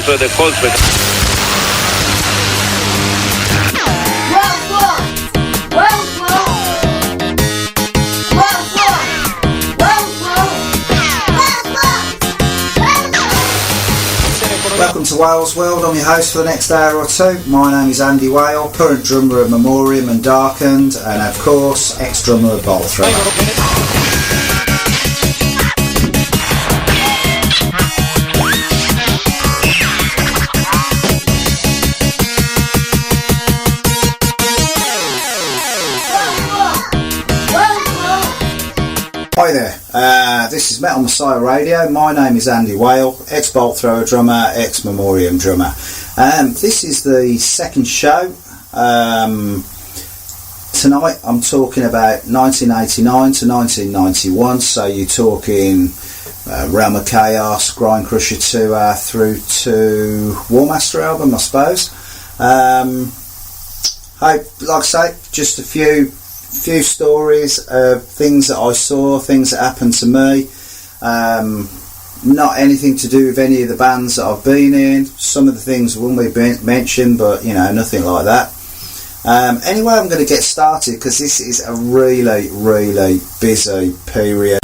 dentro del colpo. Welcome to Wales World. I'm your host for the next hour or two. My name is Andy Whale, current drummer of Memoriam and Darkened, and of course ex-drummer of thru. Hi there, this is Metal Messiah Radio. My name is Andy Whale, ex-bolt thrower drummer, ex-Memoriam drummer. This is the second show. Tonight I'm talking about 1989 to 1991, so you're talking Realm of Chaos, Grind Crusher 2 through to War Master album, I suppose. Like I say, just a few stories of things that I saw, things that happened to me. Not anything to do with any of the bands that I've been in. Some of the things won't be mentioned, but you know, nothing like that. Anyway, I'm going to get started because this is a really, really busy period.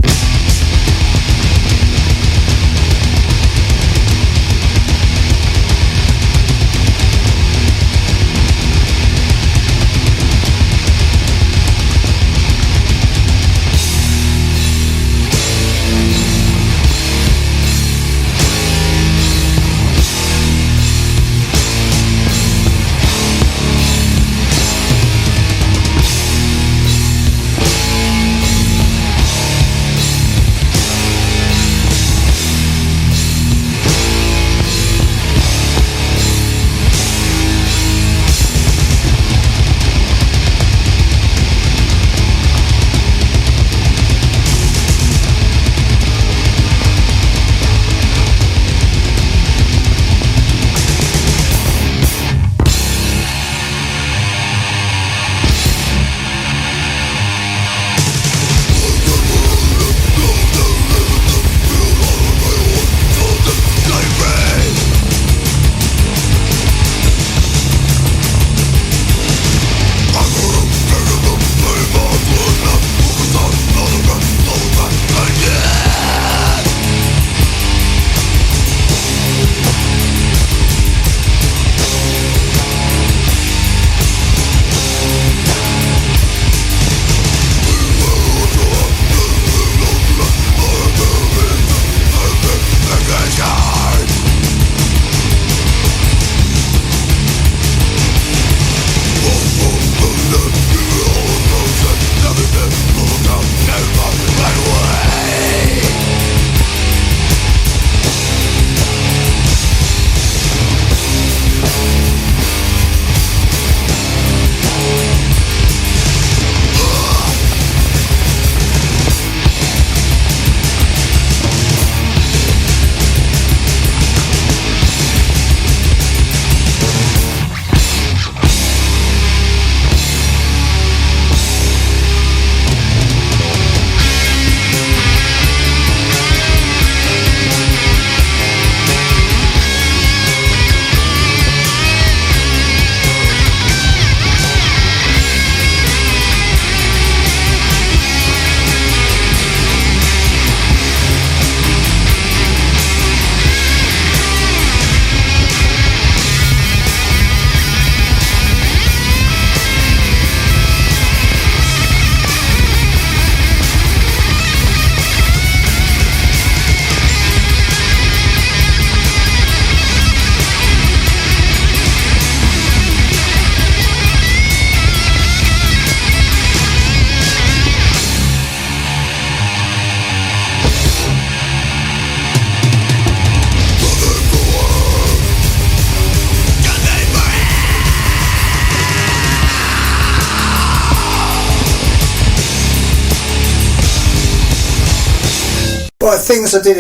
Things I did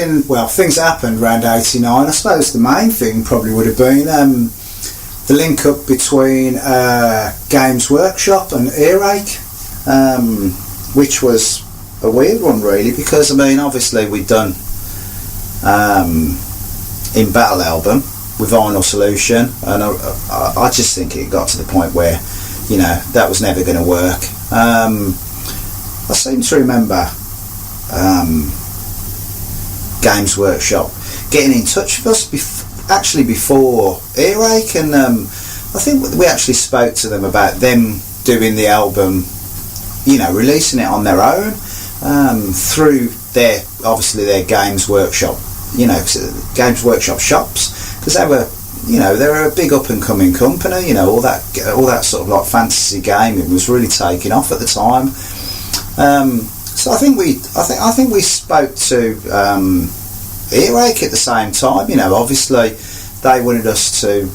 things that happened around 89. I suppose the main thing probably would have been the link up between Games Workshop and Earache, which was a weird one really, because I mean obviously we'd done In Battle album, Vinyl Solution, and I just think it got to the point where, you know, that was never going to work. I seem to remember Games Workshop getting in touch with us before Earache, and I think we actually spoke to them about them doing the album, you know, releasing it on their own, through their Games Workshop, you know, Games Workshop shops, because they were a big up and coming company, you know, all that sort of like fantasy gaming was really taking off at the time. So I think we spoke to Earache at the same time, you know. Obviously they wanted us to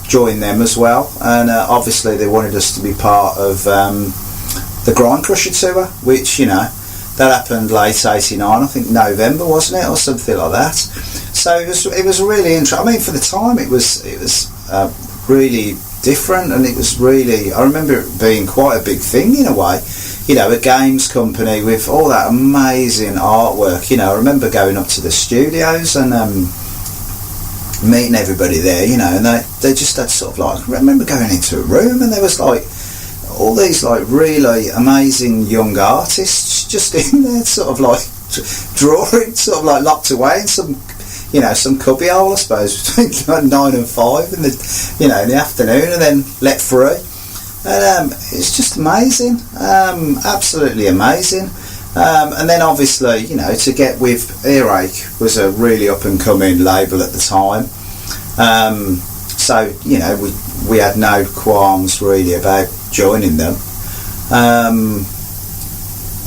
join them as well, and obviously they wanted us to be part of the Grind Crusher tour, which, you know, that happened late '89, I think November, wasn't it, or something like that. So it was really interesting. I mean, for the time it was really different, and it was really, I remember it being quite a big thing in a way, you know, a games company with all that amazing artwork. You know, I remember going up to the studios and meeting everybody there, you know, and they just had sort of like, I remember going into a room and there was like all these like really amazing young artists just in there, sort of like drawing, sort of like locked away in some, you know, some cubbyhole, I suppose, between like 9 and 5 in the, you know, in the afternoon, and then let free. And it's just amazing, absolutely amazing. And then obviously, you know, to get with Earache was a really up and coming label at the time. So, you know, we had no qualms really about joining them.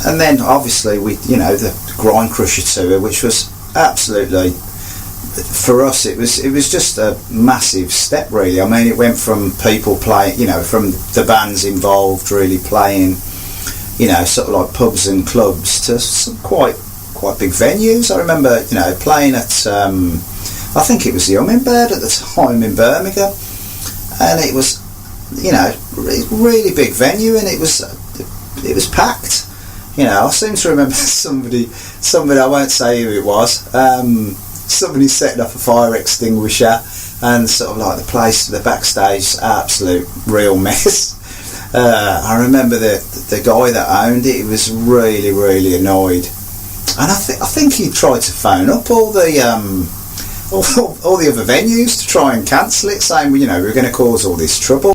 And then obviously the Grind Crusher tour, which was absolutely, for us, it was just a massive step really. I mean, it went from people playing, you know, from the bands involved really playing, you know, sort of like pubs and clubs, to some quite big venues. I remember, you know, playing at I think it was the Hummingbird at the time in Birmingham, and it was, you know, really big venue, and it was packed. You know, I seem to remember somebody, I won't say who it was, somebody setting up a fire extinguisher, and sort of like the place, the backstage, absolute real mess. I remember the guy that owned it, he was really, really annoyed, and I think he tried to phone up all the other venues to try and cancel it, saying, you know, we're going to cause all this trouble.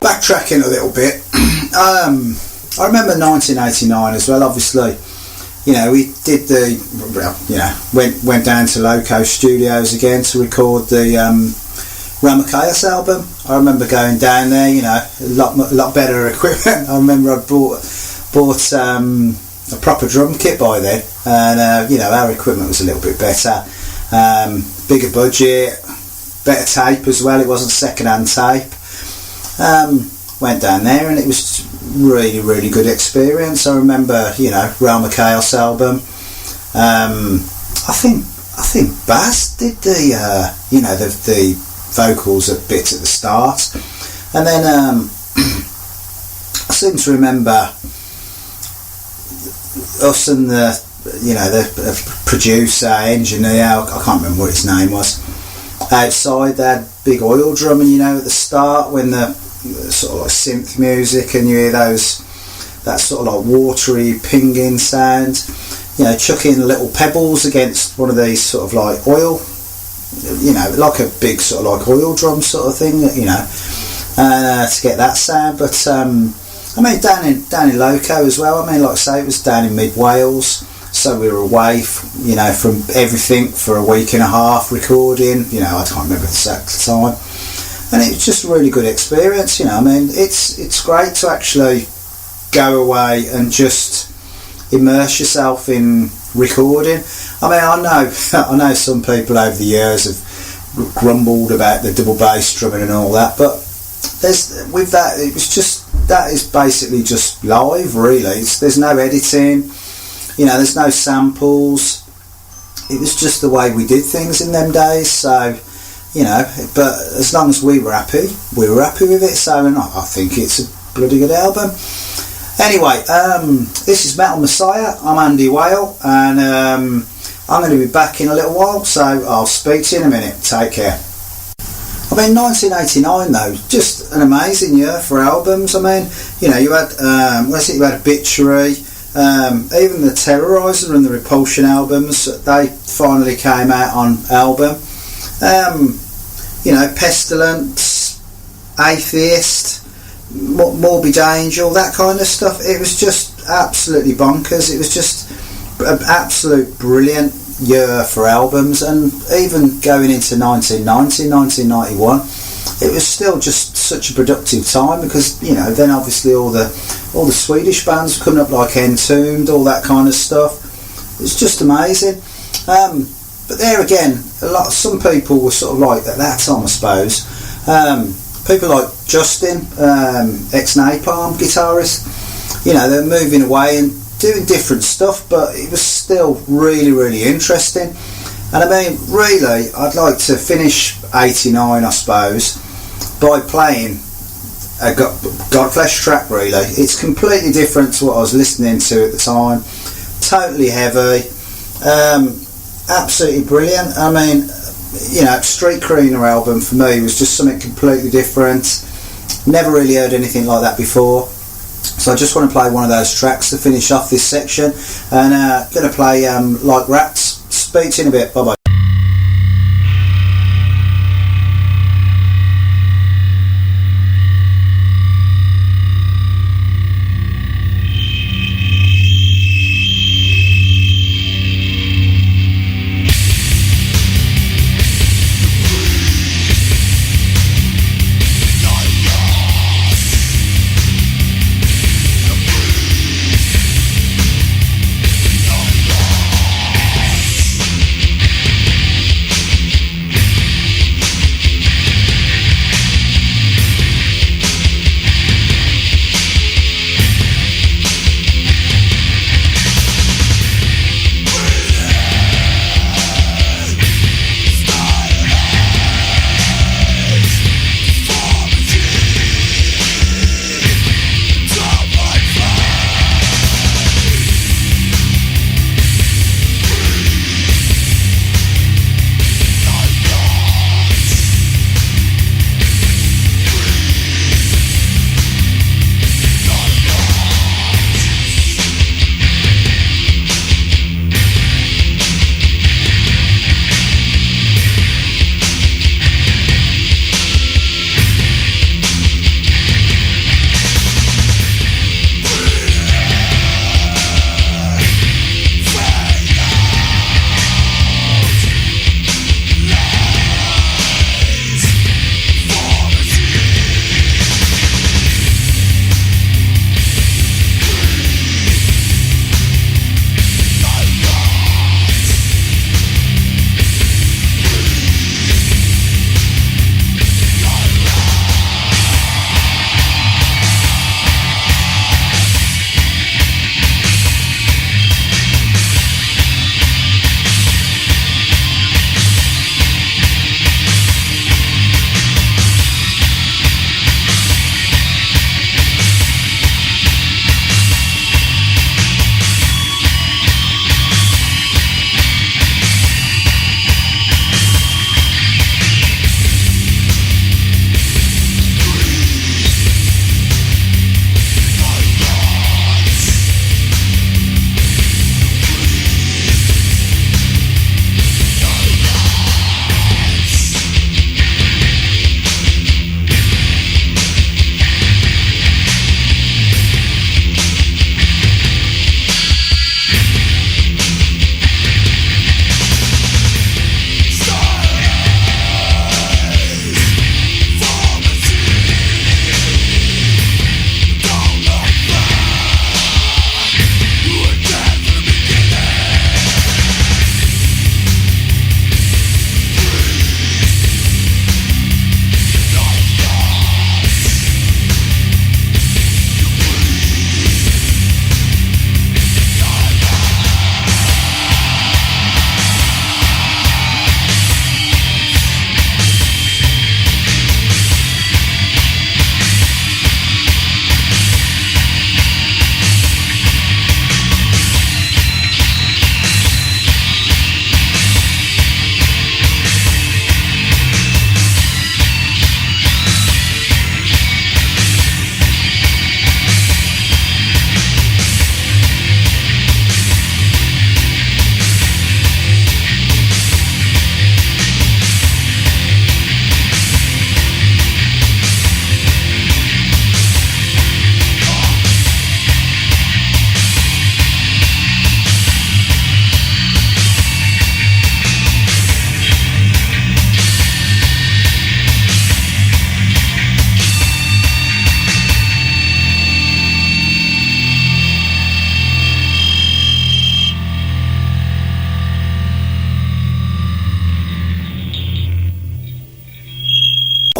Backtracking a little bit, I remember 1989 as well. Obviously, you know, we did went down to Loco Studios again to record the Chaos album. I remember going down there, you know, a lot better equipment. I remember I bought a proper drum kit by then, and you know, our equipment was a little bit better, bigger budget, better tape as well. It wasn't second-hand tape. Went down there and it was really, really good experience. I remember, you know, Chaos album. I think Bass did the you know, the vocals a bit at the start, and then I seem to remember us and the producer, engineer, I can't remember what his name was, outside. They had big oil drumming, you know, at the start, when the sort of like synth music, and you hear that sort of like watery pinging sound, you know, chucking little pebbles against one of these sort of like oil, you know, like a big sort of like oil drum sort of thing, you know, to get that sound. But I mean, down in Loco as well, I mean, like I say, it was down in mid Wales, so we were away you know, from everything for a week and a half recording, you know, I can't remember the exact time. And it was just a really good experience, you know. I mean, it's great to actually go away and just immerse yourself in recording. I mean, I know some people over the years have grumbled about the double bass drumming and all that, but with that, it was just, that is basically just live, really. There's no editing, you know, there's no samples. It was just the way we did things in them days, so, you know, but as long as we were happy with it, so I think it's a bloody good album. Anyway, this is Metal Messiah. I'm Andy Whale, and I'm going to be back in a little while, so I'll speak to you in a minute. Take care. I mean, 1989 though, just an amazing year for albums. I mean, you know, you had you had Obituary, even the Terrorizer and the Repulsion albums. They finally came out on album. You know, Pestilence, Atheist, Morbid Angel, that kind of stuff. It was just absolutely bonkers. It was just an absolute brilliant year for albums, and even going into 1990, 1991, it was still just such a productive time, because, you know, then obviously all the Swedish bands were coming up, like Entombed, all that kind of stuff. It's just amazing. But there again, some people were sort of like, at that time I suppose, people like Justin, ex-Napalm guitarist, you know, they're moving away and doing different stuff, but it was still really, really interesting. And I mean, really, I'd like to finish 89, I suppose, by playing a Godflesh track. Really, it's completely different to what I was listening to at the time. Totally heavy, absolutely brilliant. I mean, you know, Street Cleaner album for me was just something completely different. Never really heard anything like that before. So I just want to play one of those tracks to finish off this section, and going to play Like Rats. Speak to you in a bit. Bye bye.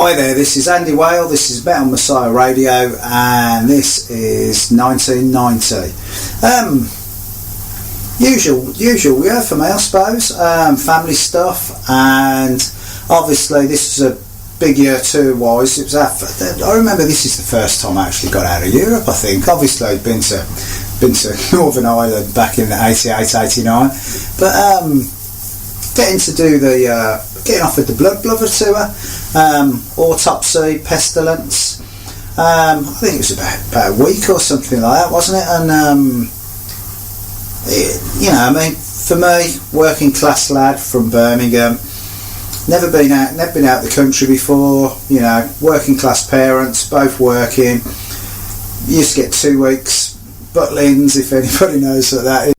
Hi there, this is Andy Whale, this is Metal Messiah Radio, and this is 1990. Usual year for me, I suppose. Family stuff, and obviously this is a big year tour-wise. I remember this is the first time I actually got out of Europe, I think. Obviously I'd been to Northern Ireland back in 88, 89, but getting offered the Blood Blubber tour, Autopsy, Pestilence. I think it was about a week or something like that, wasn't it? And for me, working class lad from Birmingham, never been out the country before. Working class parents, both working. Used to get 2 weeks Butlins, if anybody knows what that is.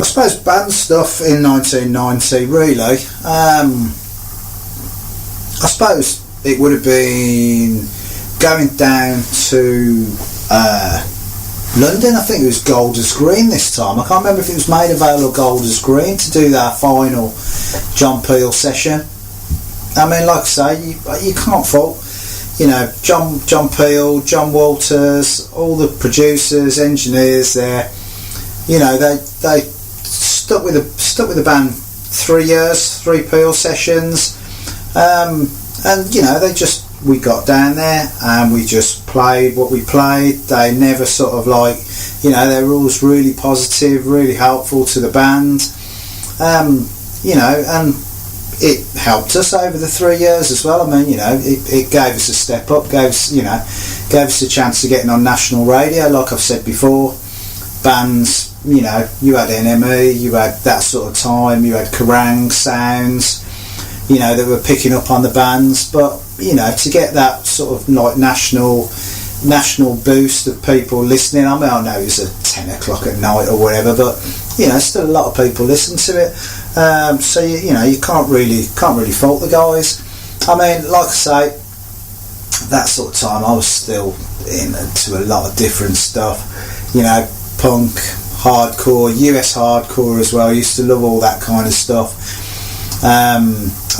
I suppose band stuff in 1990, really. I suppose it would have been going down to London. I think it was Golders Green this time. I can't remember if it was Maida or Golders Green to do that final John Peel session. I mean, like I say, you can't fault, John Peel, John Walters, all the producers, engineers there. They stuck with the band 3 years, 3 peel sessions, and you know, we got down there and we just played what we played. They never sort of like, you know, they were always really positive, really helpful to the band, you know, and it helped us over the 3 years as well. I mean, you know, it gave us a step up, gave us a chance of getting on national radio. Like I've said before, bands, you know, you had NME, you had that sort of time, you had Kerrang, Sounds, you know, that were picking up on the bands. But, you know, to get that sort of like national boost of people listening, I mean, I know it was at 10 o'clock at night or whatever, but, you know, still a lot of people listen to it. So, you know, you can't really fault the guys. I mean, like I say, that sort of time I was still into a lot of different stuff, you know, punk, hardcore, US hardcore as well. I used to love all that kind of stuff. I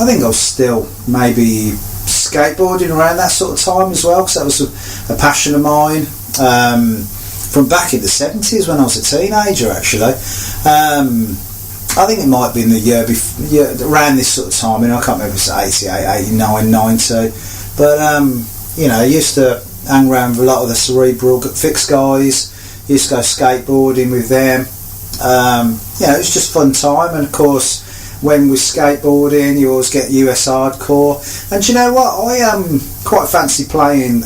think I was still maybe skateboarding around that sort of time as well, because that was a passion of mine from back in the 70s when I was a teenager, actually. I think it might have been the year before, around this sort of time. I mean, I can't remember if it was 88, 89, 90, but you know, I used to hang around with a lot of the Cerebral Fix guys, used to go skateboarding with them. You know, it was just fun time. And of course, when we're skateboarding, you always get US hardcore. And do you know what? I quite fancy playing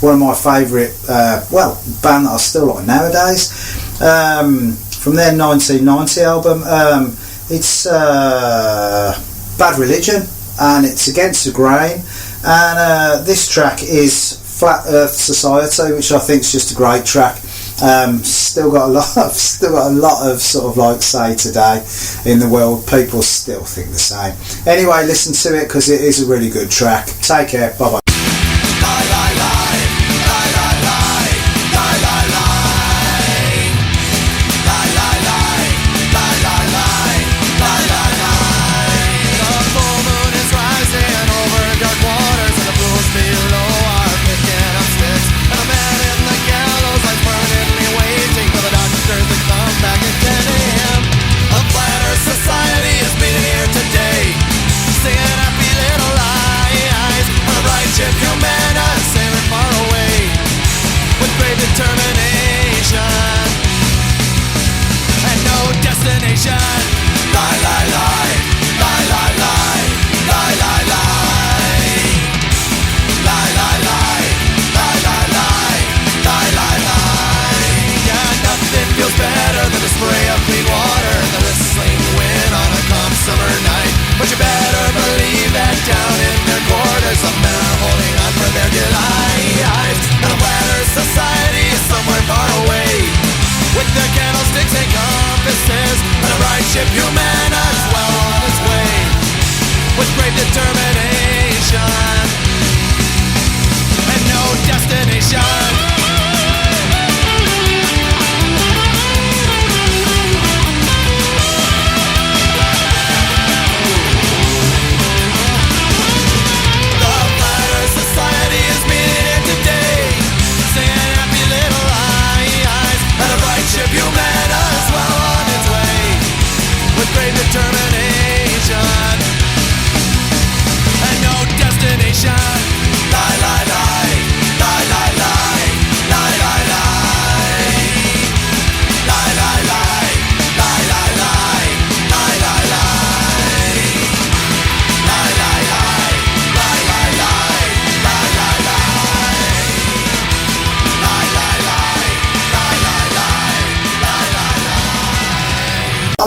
one of my favourite, band that I still like nowadays, from their 1990 album. It's Bad Religion, and it's Against the Grain. And this track is Flat Earth Society, which I think is just a great track. Still got a lot of sort of like say today in the world, people still think the same. Anyway, listen to it because it is a really good track. Take care, bye bye.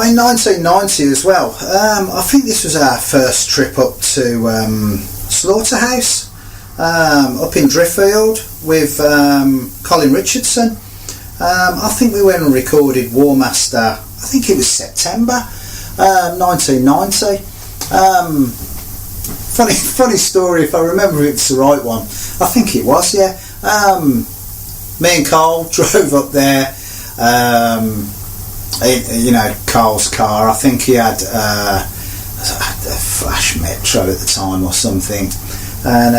In 1990 as well, I think this was our first trip up to Slaughterhouse up in Driffield with Colin Richardson. I think we went and recorded War Master, I think it was September 1990. Funny story, if I remember it's the right one. I think it was, yeah. Me and Carl drove up there. You know, Carl's car, I think he had a Flash Metro at the time or something, and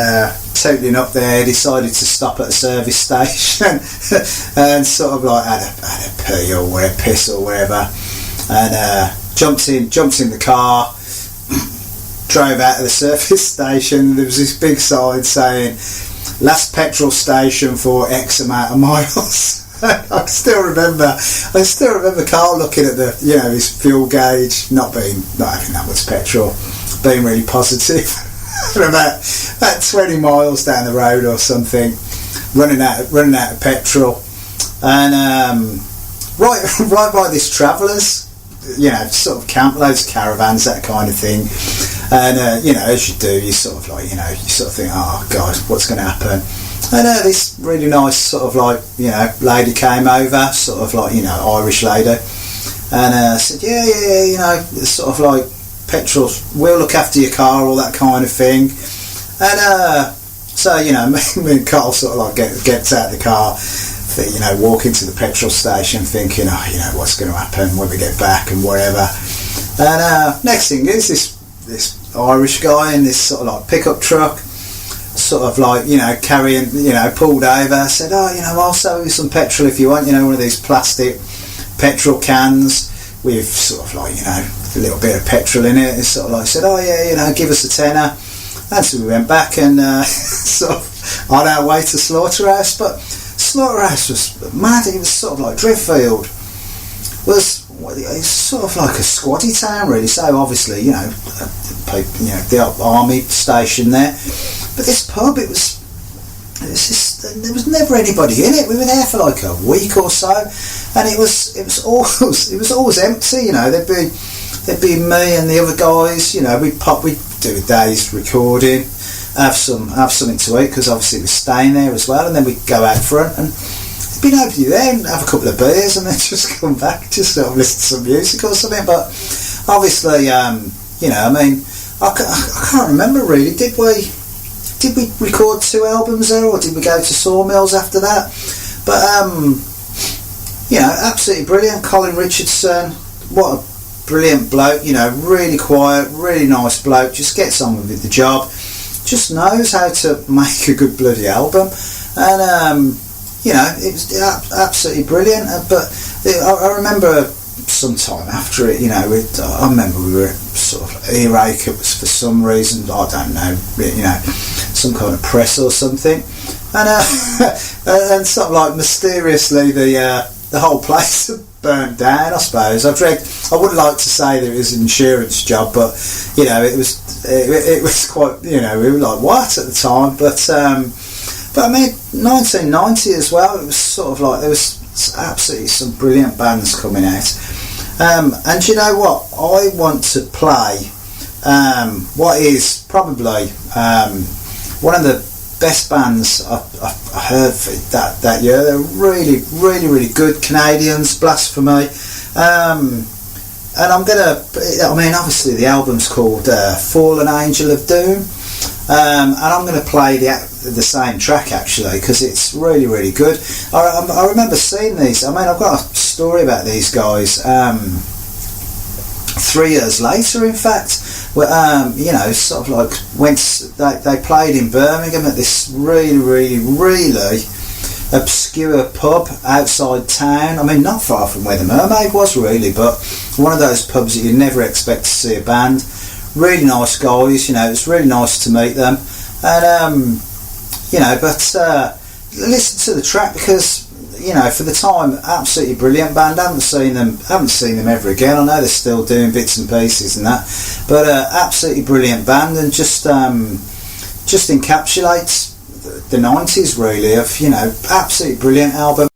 totaling up there, decided to stop at a service station and sort of like had a pee or a piss or whatever, and jumped in the car, drove out of the service station. There was this big sign saying last petrol station for X amount of miles. I still remember Carl looking at the, you know, his fuel gauge, not having that much petrol, being really positive. about 20 miles down the road or something, running out of petrol, and right by this Travellers, you know, sort of camp, loads of caravans, that kind of thing. And you know, as you do, you sort of like, you know, you sort of think, oh God, what's going to happen? And this really nice sort of like, you know, lady came over, sort of like, you know, Irish lady, and said, yeah, you know, sort of like, petrol, we'll look after your car, all that kind of thing. And so, you know, me and Carl sort of like gets out of the car, you know, walk into the petrol station thinking, oh, you know, what's going to happen when we get back and whatever. And next thing is this Irish guy in this sort of like pickup truck, sort of like, you know, carrying, you know, pulled over, said, oh, you know, I'll sell you some petrol if you want, you know, one of these plastic petrol cans with sort of like, you know, a little bit of petrol in it. It's sort of like, said, oh yeah, you know, give us a tenner. And so we went back and sort of on our way to Slaughterhouse. But Slaughterhouse was mad. It was sort of like Driffield was sort of like a squatty town, really. So obviously, you know, the army station there. But this pub, there was never anybody in it. We were there for like a week or so, and it was always empty. You know, there'd be me and the other guys. You know, we'd do a day's recording, have something to eat, because obviously we're staying there as well, and then we'd go out front and there'd be nobody there, and have a couple of beers, and then just come back, just sort of listen to some music or something. But obviously, you know, I mean, I can't remember really. Did we record 2 albums there, or did we go to Sawmills after that? But you know, absolutely brilliant. Colin Richardson, what a brilliant bloke, you know, really quiet, really nice bloke, just gets on with the job, just knows how to make a good bloody album. And you know, it was absolutely brilliant. But I remember sometime after it, you know, I remember we were sort of earache, it was for some reason, I don't know, you know, some kind of press or something, and and sort of like mysteriously the whole place had burnt down, I suppose. I wouldn't like to say that it was an insurance job, but you know, it was quite, you know, we were like, what, at the time. But I mean, 1990 as well, it was sort of like, there was absolutely some brilliant bands coming out. And you know what, I want to play what is probably one of the best bands I heard that year. They're really good Canadians, Blasphemy. And I'm gonna, I mean, obviously the album's called Fallen Angel of Doom, and I'm gonna play the same track actually, because it's really good. I remember seeing these. I mean, I've got a story about these guys 3 years later, in fact, where, you know, sort of like they played in Birmingham at this really obscure pub outside town. I mean, not far from where the Mermaid was really, but one of those pubs that you'd never expect to see a band. Really nice guys, you know, it's really nice to meet them. And you know, but listen to the track, because, you know, for the time, absolutely brilliant band. Haven't seen them ever again. I know they're still doing bits and pieces and that, but absolutely brilliant band, and just encapsulates the 90s really, of, you know, absolutely brilliant album.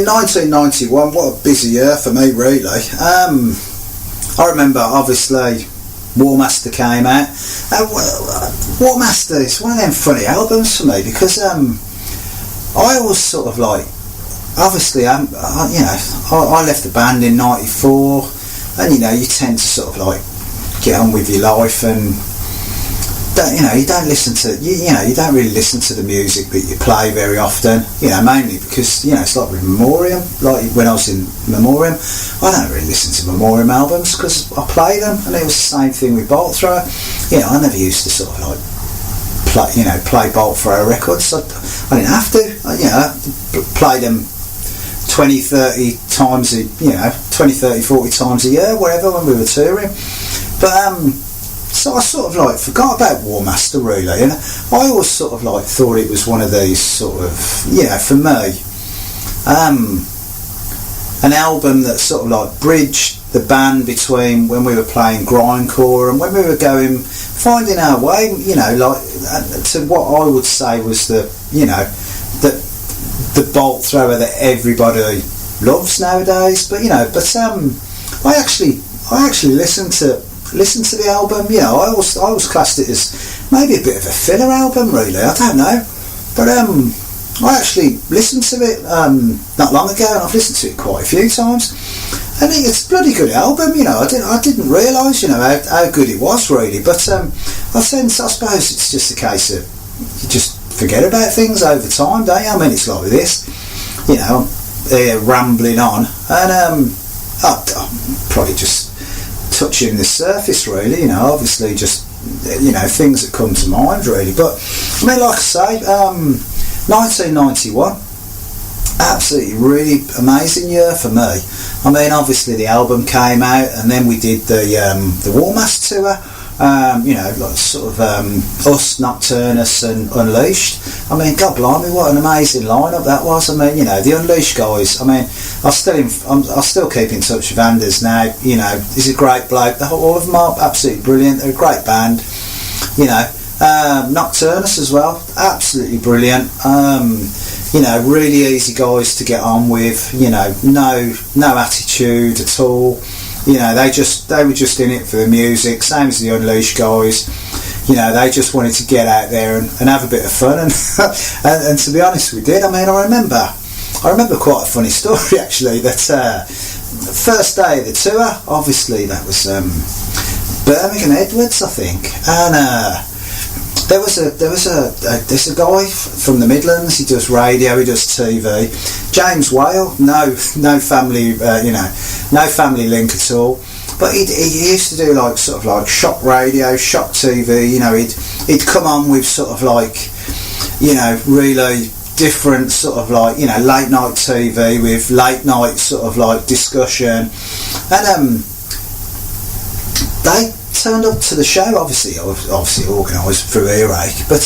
mean, 1991, what a busy year for me, really. I remember, obviously, War Master came out. War Master is one of them funny albums for me, because I always sort of like, obviously, I left the band in '94, and you tend to sort of like get on with your life, and you don't listen to you don't really listen to the music that you play very often, mainly because it's like with Memoriam. Like when I was in Memoriam, I don't really listen to Memoriam albums because I play them, and it was the same thing with Bolt Thrower. I never used to sort of like play Bolt Thrower records. I didn't have to. Play them 20, 30 times 20, 30, 40 times a year, whatever, when we were touring. But so I sort of like forgot about War Master, really, and I always sort of like thought it was one of these sort of, for me, an album that sort of like bridged the band between when we were playing grindcore and when we were finding our way, like to what I would say was the Bolt Thrower that everybody loves nowadays. But I actually listened to the album. I always classed it as maybe a bit of a filler album, really. I don't know, but I actually listened to it not long ago, and I've listened to it quite a few times, and it's a bloody good album. I didn't realise how good it was, really. But I suppose it's just a case of you just forget about things over time, don't you? I mean, it's like this, rambling on, and I'm probably just touching the surface, really. Obviously just things that come to mind, really. But I mean, like I say, 1991, absolutely really amazing year for me. I mean, obviously the album came out, and then we did the War Master tour. Like sort of us, Nocturnus, and Unleashed. I mean, God blimey, what an amazing lineup that was. I mean, the Unleashed guys. I mean, I still keep in touch with Anders now. He's a great bloke. All of them are absolutely brilliant. They're a great band. Nocturnus as well, absolutely brilliant. Really easy guys to get on with. No attitude at all. They were just in it for the music, same as the Unleashed guys. They just wanted to get out there and have a bit of fun, and to be honest, we did. I mean, I remember quite a funny story, actually. That first day of the tour, obviously that was Birmingham Edwards, I think, and there's a guy from the Midlands. He does radio, he does TV. James Whale, no family, no family link at all. But he used to do like sort of like shock radio, shock TV. He'd come on with sort of like, really different sort of like, late night TV with late night sort of like discussion, and they turned up to the show, obviously organised through Earache, but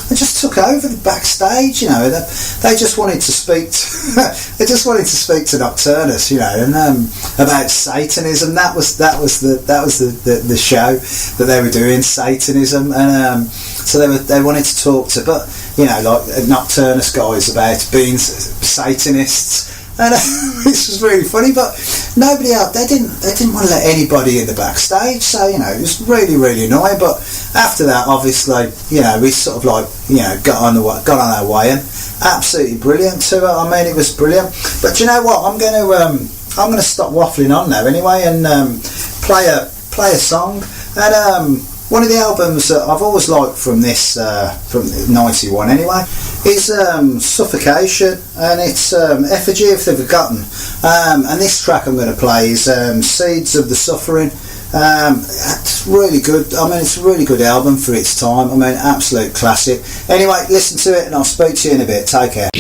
they just took over the backstage. They just wanted to speak to Nocturnus, and about Satanism. That was the show that they were doing, Satanism, and so they wanted to talk to, but like Nocturnus guys about being Satanists. And this was really funny, but nobody else. They didn't want to let anybody in the backstage, so it was really, really annoying. But after that, obviously, we sort of like got on our way, and absolutely brilliant tour. I mean, it was brilliant. But do you know what? I'm going to stop waffling on now anyway, and play a song. And one of the albums that I've always liked from this, from '91 anyway, is Suffocation, and it's Effigy of the Forgotten. And this track I'm going to play is Seeds of the Suffering. It's really good. I mean, it's a really good album for its time. I mean, absolute classic. Anyway, listen to it, and I'll speak to you in a bit. Take care.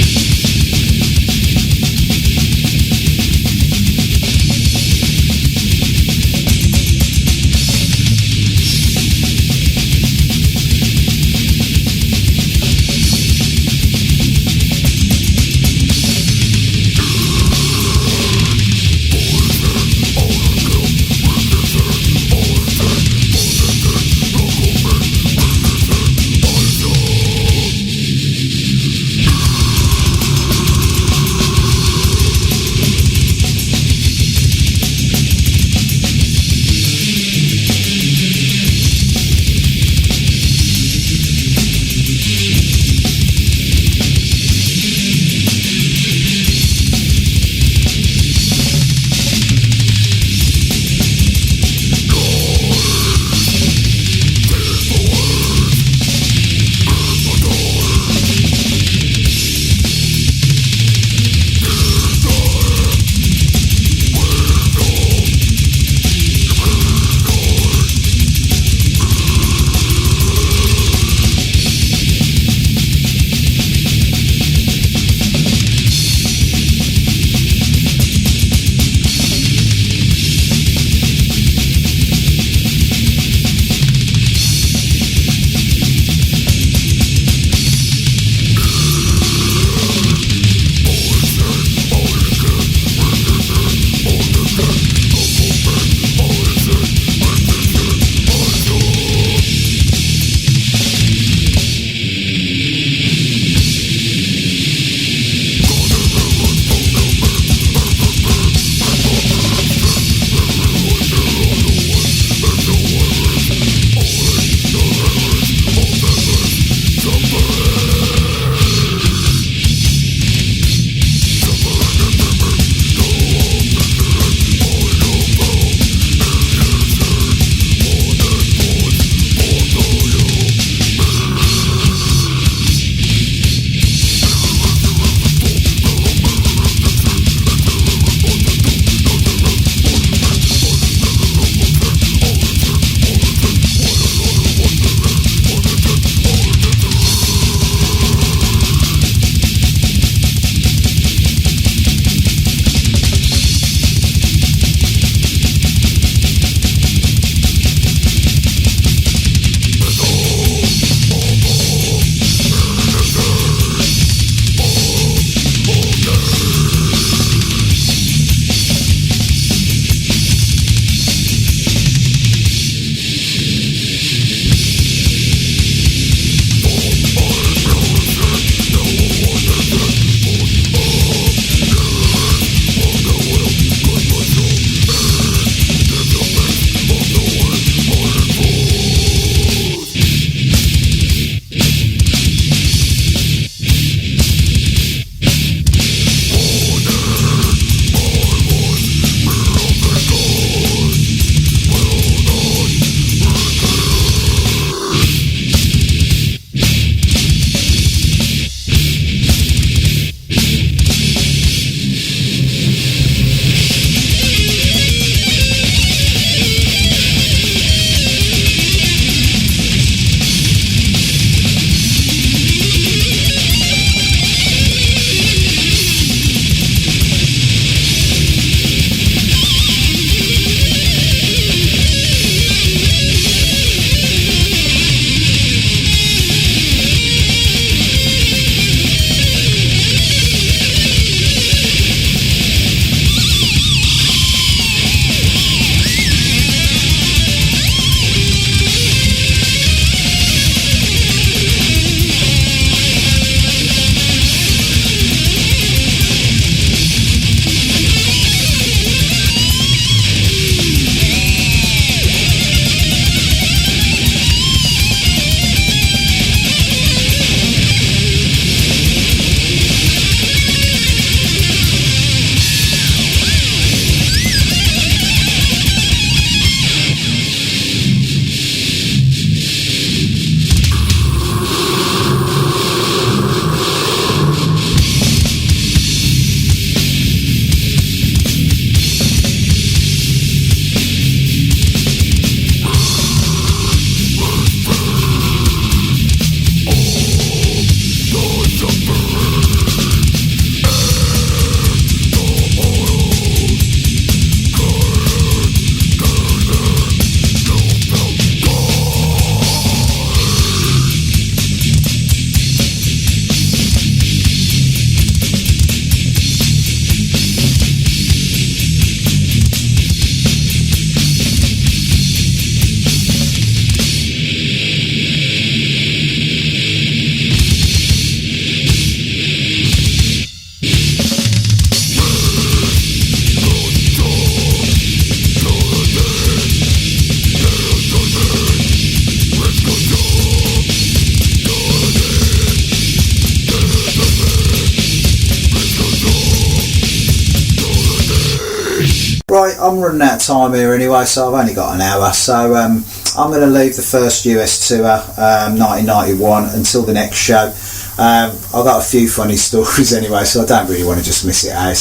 I'm running out of time here anyway, so I've only got an hour. So I'm going to leave the first US tour, 1991, until the next show. I've got a few funny stories anyway, so I don't really want to just miss it out.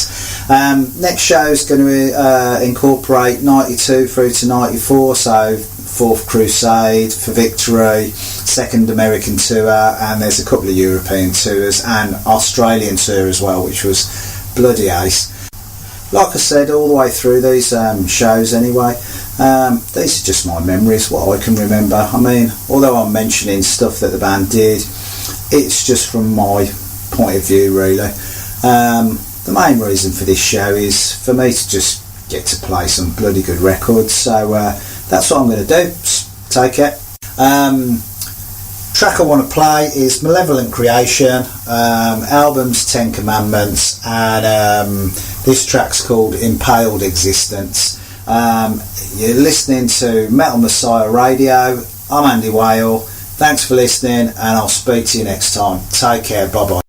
Next show is going to incorporate 92 through to 94, so Fourth Crusade for Victory, Second American tour, and there's a couple of European tours and Australian tour as well, which was bloody ace. Like I said, all the way through these shows anyway, these are just my memories, what I can remember. I mean, although I'm mentioning stuff that the band did, it's just from my point of view really. The main reason for this show is for me to just get to play some bloody good records, so that's what I'm going to do. Take it. Track I want to play is Malevolent Creation, album's 10 Commandments, and this track's called Impaled Existence. You're listening to Metal Messiah Radio. I'm Andy Whale. Thanks for listening, and I'll speak to you next time. Take care. Bye bye.